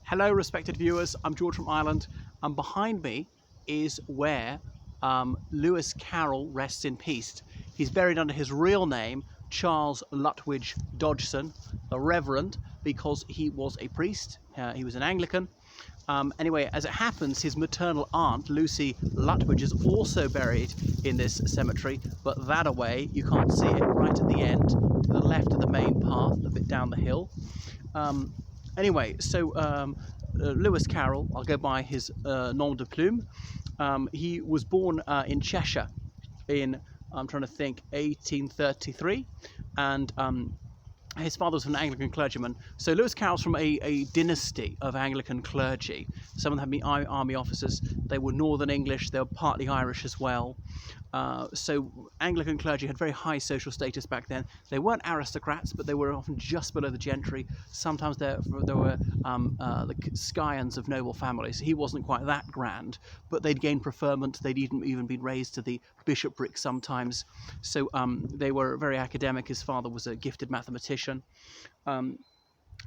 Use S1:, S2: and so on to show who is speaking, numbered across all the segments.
S1: Hello respected viewers, I'm George from Ireland, and behind me is where Lewis Carroll rests in peace. He's buried under his real name, Charles Lutwidge Dodgson, the Reverend, because he was a priest, he was an Anglican. Anyway, as it happens, his maternal aunt, Lucy Lutwidge, is also buried in this cemetery, but that away, you can't see it, right at the end, to the left of the main path, a bit down the hill. Anyway, so Lewis Carroll, I'll go by his nom de plume. He was born in Cheshire in, I'm trying to think, 1833, and his father was an Anglican clergyman. So Lewis Carroll's from a dynasty of Anglican clergy. Some of them had been army officers. They were Northern English. They were partly Irish as well. So Anglican clergy had very high social status back then. They weren't aristocrats, but they were often just below the gentry. Sometimes there were the scions of noble families. He wasn't quite that grand, but they'd gained preferment. They'd even been raised to the bishopric sometimes. So they were very academic. His father was a gifted mathematician.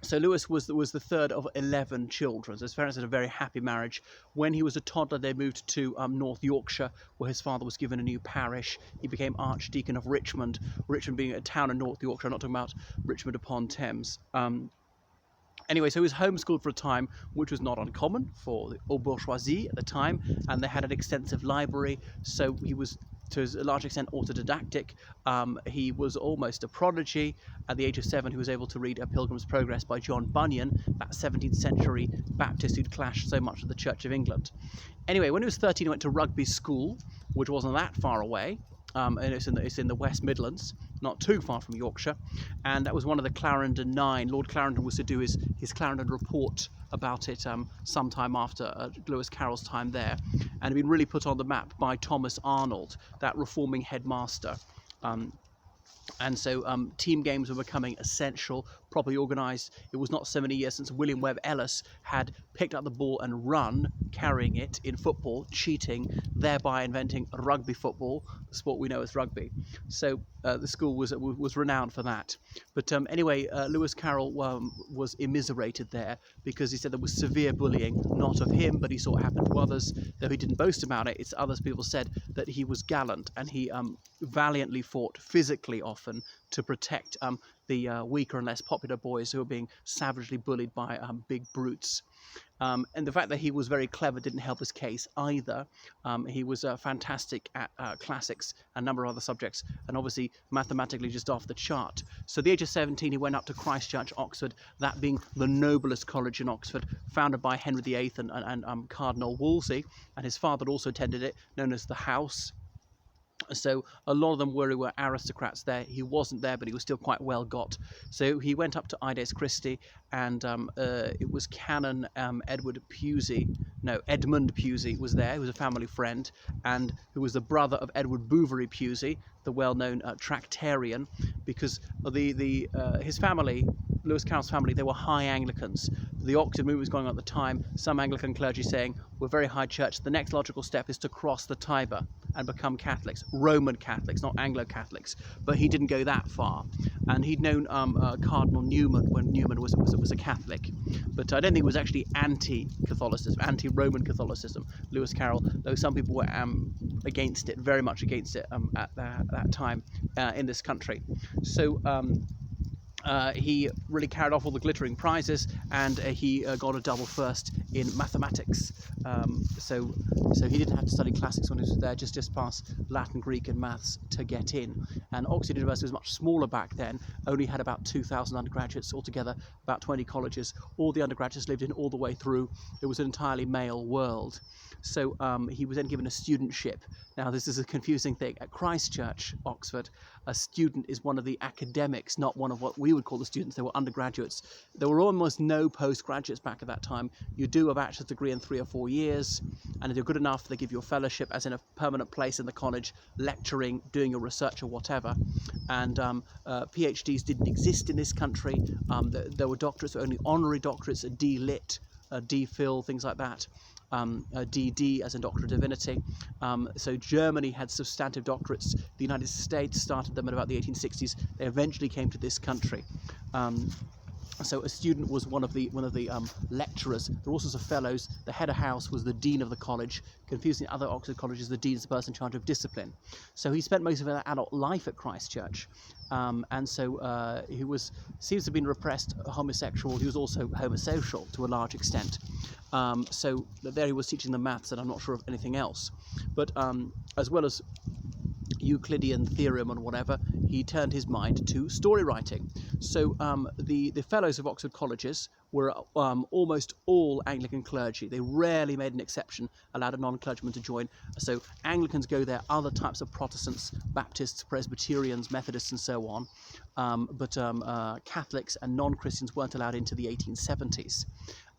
S1: So Lewis was the third of 11 children. So his parents had a very happy marriage. When he was a toddler, they moved to North Yorkshire, where his father was given a new parish. He became Archdeacon of Richmond, Richmond being a town in North Yorkshire. I'm not talking about Richmond upon Thames. Anyway, so he was homeschooled for a time, which was not uncommon for the haute bourgeoisie at the time, and they had an extensive library, so he was, to a large extent, autodidactic. He was almost a prodigy. At the age of 7, he was able to read A Pilgrim's Progress by John Bunyan, that 17th century Baptist who'd clashed so much with the Church of England. Anyway, when he was 13, he went to Rugby school, which wasn't that far away. And it's in the West Midlands, not too far from Yorkshire, and that was one of the Clarendon 9. Lord Clarendon was to do his Clarendon report about it sometime after Lewis Carroll's time there, and had been really put on the map by Thomas Arnold, that reforming headmaster. And so team games were becoming essential, properly organised. It was not so many years since William Webb Ellis had picked up the ball and run, carrying it in football, cheating, thereby inventing rugby football, the sport we know as rugby. So the school was renowned for that. But anyway, Lewis Carroll was immiserated there because he said there was severe bullying, not of him, but he saw it happen to others. Though he didn't boast about it, it's others people said that he was gallant and he valiantly fought physically often to protect the weaker and less popular boys who were being savagely bullied by big brutes. And the fact that he was very clever didn't help his case either. He was fantastic at classics and a number of other subjects, and obviously mathematically just off the chart. So at the age of 17, he went up to Christ Church, Oxford, that being the noblest college in Oxford, founded by Henry VIII and Cardinal Wolsey, and his father also attended it, known as the House. So a lot of them were aristocrats there. He wasn't there, but he was still quite well got. So he went up to Ides Christi, and it was Canon Edmund Pusey was there, who was a family friend, and who was the brother of Edward Bouverie Pusey, the well-known Tractarian, because his family, Lewis Carroll's family, they were high Anglicans. The Oxford movement was going on at the time. Some Anglican clergy saying, we're very high church, the next logical step is to cross the Tiber and become Catholics, Roman Catholics, not Anglo-Catholics. But he didn't go that far. And he'd known Cardinal Newman when Newman was a Catholic. But I don't think it was actually anti-Catholicism, anti-Roman Catholicism, Lewis Carroll, though some people were against it, very much against it at that time in this country. So he really carried off all the glittering prizes, and he got a double first in mathematics. So he didn't have to study classics when he was there, just pass Latin, Greek and maths to get in. And Oxford University was much smaller back then, only had about 2,000 undergraduates altogether, about 20 colleges. All the undergraduates lived in all the way through. It was an entirely male world. So he was then given a studentship. Now this is a confusing thing. At Christ Church, Oxford, a student is one of the academics, not one of what we would call the students. They were undergraduates. There were almost no postgraduates back at that time. You do a bachelor's degree in 3 or 4 years, and if you're good enough, they give you a fellowship, as in a permanent place in the college, lecturing, doing your research or whatever. And PhDs didn't exist in this country. There were doctorates, only honorary doctorates, a D.Lit, a D.Phil, things like that. DD as in Doctor of Divinity. So Germany had substantive doctorates. The United States started them at about the 1860s. They eventually came to this country. So a student was one of the lecturers. There were all sorts of fellows. The head of house was the dean of the college. Confusing other Oxford colleges, the dean is the person in charge of discipline. So he spent most of his adult life at Christ Church, and so he seems to have been repressed homosexual. He was also homosocial to a large extent. So there he was teaching the maths, and I'm not sure of anything else. But as well as Euclidean theorem and whatever, he turned his mind to story writing. So the fellows of Oxford colleges were almost all Anglican clergy. They rarely made an exception, allowed a non-clergyman to join. So Anglicans go there, other types of Protestants, Baptists, Presbyterians, Methodists and so on. But Catholics and non-Christians weren't allowed into the 1870s.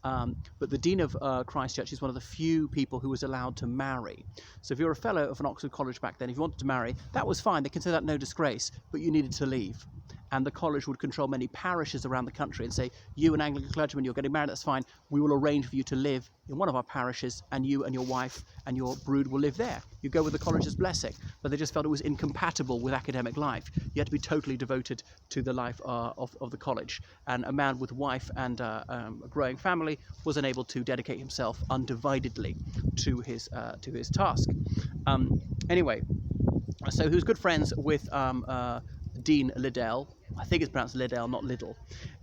S1: But the Dean of Christ Church is one of the few people who was allowed to marry. So if you're a fellow of an Oxford college back then, if you wanted to marry, that was fine. They considered that no disgrace, but you needed to leave. And the college would control many parishes around the country and say, you, an Anglican clergyman, you're getting married, that's fine. We will arrange for you to live in one of our parishes, and you and your wife and your brood will live there. You go with the college's blessing. But they just felt it was incompatible with academic life. You had to be totally devoted to the life of the college. And a man with wife and a growing family was unable to dedicate himself undividedly to his task. Anyway, so he was good friends with Dean Liddell. I think it's pronounced Liddell, not Liddell.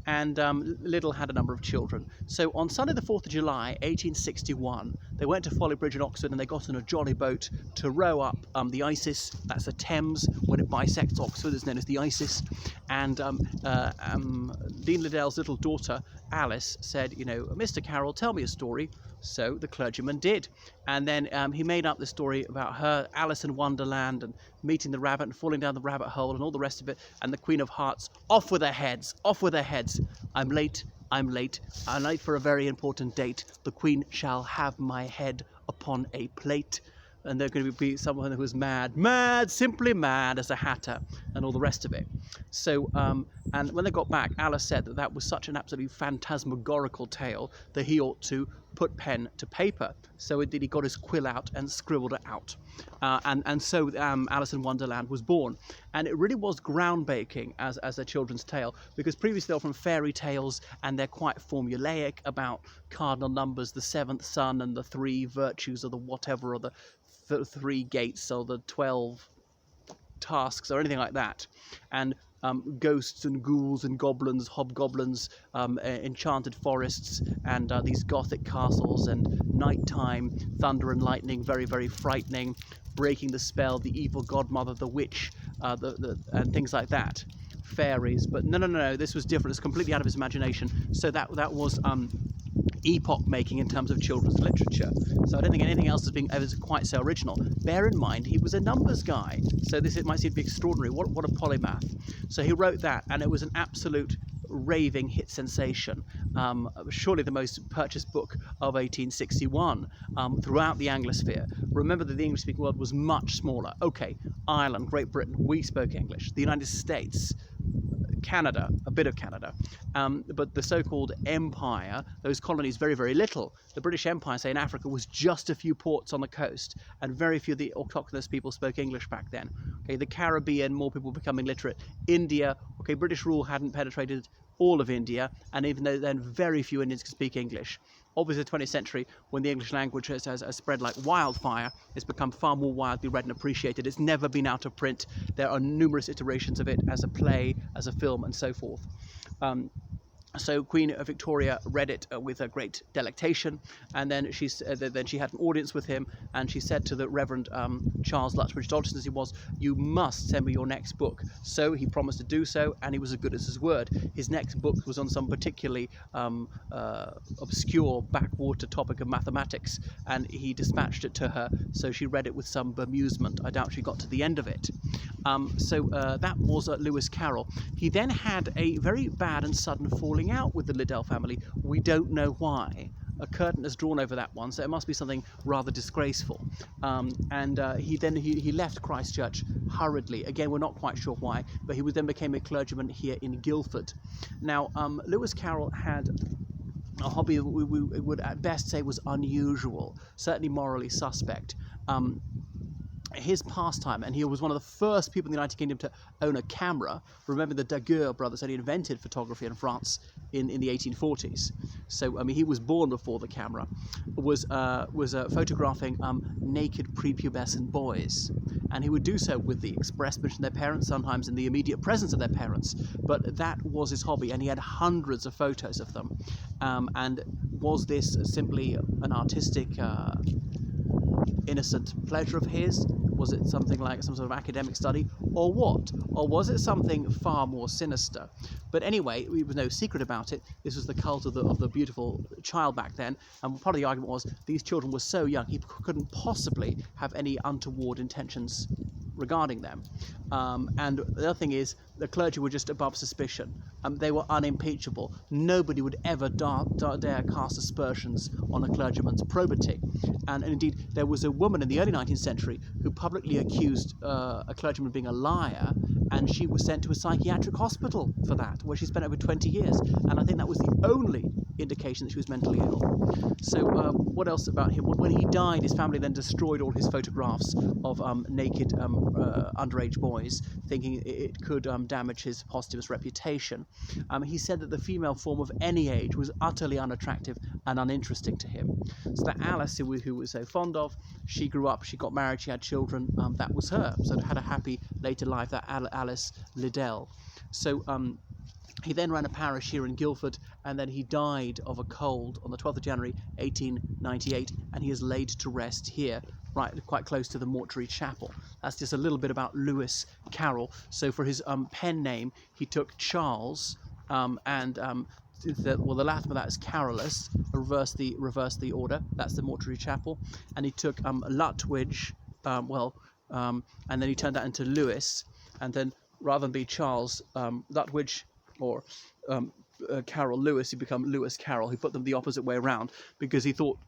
S1: And Liddell had a number of children. So on Sunday the 4th of July, 1861, they went to Folly Bridge in Oxford, and they got on a jolly boat to row up the Isis. That's the Thames. When it bisects Oxford, it's known as the Isis. And Dean Liddell's little daughter, Alice, said, Mr. Carroll, tell me a story. So the clergyman did. And then he made up the story about her, Alice in Wonderland, and meeting the rabbit and falling down the rabbit hole and all the rest of it. And the Queen of Hearts, off with their heads, off with their heads. I'm late for a very important date. The Queen shall have my head upon a plate. And they're going to be someone who was mad, simply mad as a hatter, and all the rest of it. So, and when they got back, Alice said that was such an absolutely phantasmagorical tale that he ought to put pen to paper. So indeed, he got his quill out and scribbled it out. And so Alice in Wonderland was born. And it really was groundbreaking as a children's tale, because previously they were from fairy tales, and they're quite formulaic about cardinal numbers, the seventh son, and the three virtues, or the whatever, or the three gates, or the 12 tasks, or anything like that. And ghosts and ghouls and goblins, hobgoblins, enchanted forests, and these gothic castles, and nighttime thunder and lightning, very, very frightening, breaking the spell, the evil godmother, the witch, and things like that. Fairies. But no, this was different. It's completely out of his imagination. So that was epoch making in terms of children's literature. So I don't think anything else is quite so original. Bear in mind, he was a numbers guy, so it might seem to be extraordinary. What a polymath. So he wrote that, and it was an absolute raving hit sensation. Surely the most purchased book of 1861 throughout the Anglosphere. Remember that the English-speaking world was much smaller. Okay, Ireland, Great Britain, we spoke English. The United States, Canada, a bit of Canada, but the so-called empire, those colonies, very, very little. The British Empire, say in Africa, was just a few ports on the coast, and very few of the autochthonous people spoke English back then. Okay, the Caribbean, more people becoming literate. India, okay, British rule hadn't penetrated all of India, and even though then very few Indians could speak English. Obviously, the 20th century, when the English language has spread like wildfire, it's become far more widely read and appreciated. It's never been out of print. There are numerous iterations of it as a play, as a film, and so forth. So Queen Victoria read it with a great delectation, and then she had an audience with him, and she said to the Reverend Charles Lutwidge Dodgson, as he was, "You must send me your next book." So he promised to do so, and he was as good as his word. His next book was on some particularly obscure backwater topic of mathematics, and he dispatched it to her, so she read it with some bemusement. I doubt she got to the end of it. So that was Lewis Carroll. He then had a very bad and sudden falling out with the Liddell family. We don't know why. A curtain is drawn over that one, so it must be something rather disgraceful. He left Christ Church hurriedly. Again, we're not quite sure why, but he then became a clergyman here in Guildford. Now, Lewis Carroll had a hobby that we would at best say was unusual, certainly morally suspect. his pastime, and he was one of the first people in the United Kingdom to own a camera. Remember, the Daguerre brothers only invented photography in France in the 1840s. So I mean, he was born before the camera. Was photographing naked prepubescent boys, and he would do so with the express permission of their parents, sometimes in the immediate presence of their parents. But that was his hobby, and he had hundreds of photos of them. And was this simply an artistic innocent pleasure of his? Was it something like some sort of academic study, or what? Or was it something far more sinister? But anyway, there was no secret about it. This was the cult of the beautiful child back then, and part of the argument was these children were so young, he couldn't possibly have any untoward intentions regarding them. And the other thing is, the clergy were just above suspicion. They were unimpeachable. Nobody would ever dare cast aspersions on a clergyman's probity. And indeed, there was a woman in the early 19th century who publicly accused a clergyman of being a liar, and she was sent to a psychiatric hospital for that, where she spent over 20 years. And I think that was the only indication that she was mentally ill. So what else about him? When he died, his family then destroyed all his photographs of naked underage boys, thinking it could damage his posthumous reputation. He said that the female form of any age was utterly unattractive and uninteresting to him. So that Alice, who was so fond of, she grew up, she got married, she had children, that was her. So had a happy later life, that Alice Liddell. So he then ran a parish here in Guildford, and then he died of a cold on the 12th of January 1898, and he is laid to rest here, right quite close to the mortuary chapel. That's just a little bit about Lewis Carroll. So for his pen name, he took Charles, and the Latin of that is Carolus, reverse the order, that's the mortuary chapel, and he took Lutwidge, and then he turned that into Lewis, and then rather than be Charles, Lutwidge, or Carroll Lewis, he became Lewis Carroll. He put them the opposite way around because he thought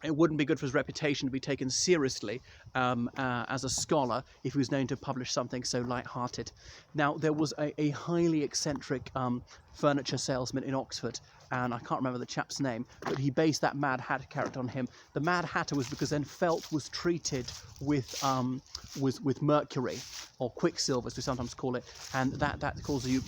S1: it wouldn't be good for his reputation to be taken seriously as a scholar if he was known to publish something so light-hearted. Now, there was a highly eccentric furniture salesman in Oxford, and I can't remember the chap's name, but he based that Mad Hatter character on him. The Mad Hatter was because then felt was treated with mercury, or quicksilver, as we sometimes call it, and that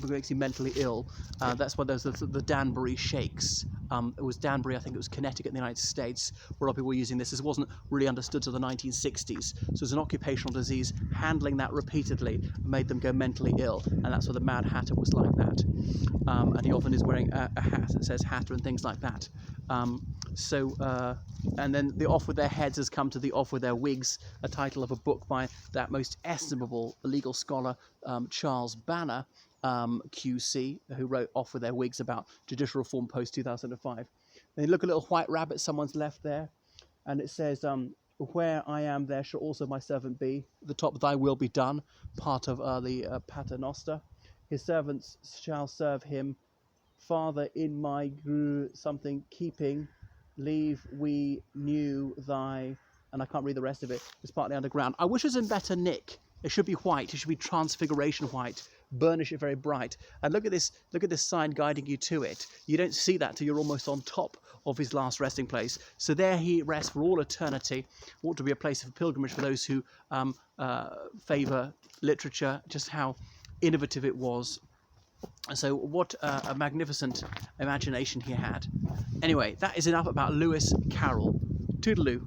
S1: makes you mentally ill. That's why there's the Danbury shakes. It was Danbury, I think it was Connecticut in the United States, where a lot of people were using this. This wasn't really understood till the 1960s. So it was an occupational disease. Handling that repeatedly made them go mentally ill, and that's why the Mad Hatter was like that. And he often is wearing a hat that says Hatter and things like that. And then the Off With Their Heads has come to the Off With Their Wigs, a title of a book by that most estimable legal scholar, Charles Banner, QC, who wrote Off With Their Wigs about judicial reform post-2005. Then you look, a little white rabbit someone's left there, and it says, where I am, there shall also my servant be. At the top, thy will be done, part of the Pater Noster. His servants shall serve him. Father, in my something keeping, leave we knew thy, and I can't read the rest of it, it's partly underground. I wish it was in better nick. It should be white, it should be transfiguration white, burnish it very bright. And look at this sign guiding you to it. You don't see that till you're almost on top of his last resting place. So there he rests for all eternity. Ought to be a place of pilgrimage for those who favour literature, just how innovative it was. So what a magnificent imagination he had. Anyway, that is enough about Lewis Carroll. Toodaloo.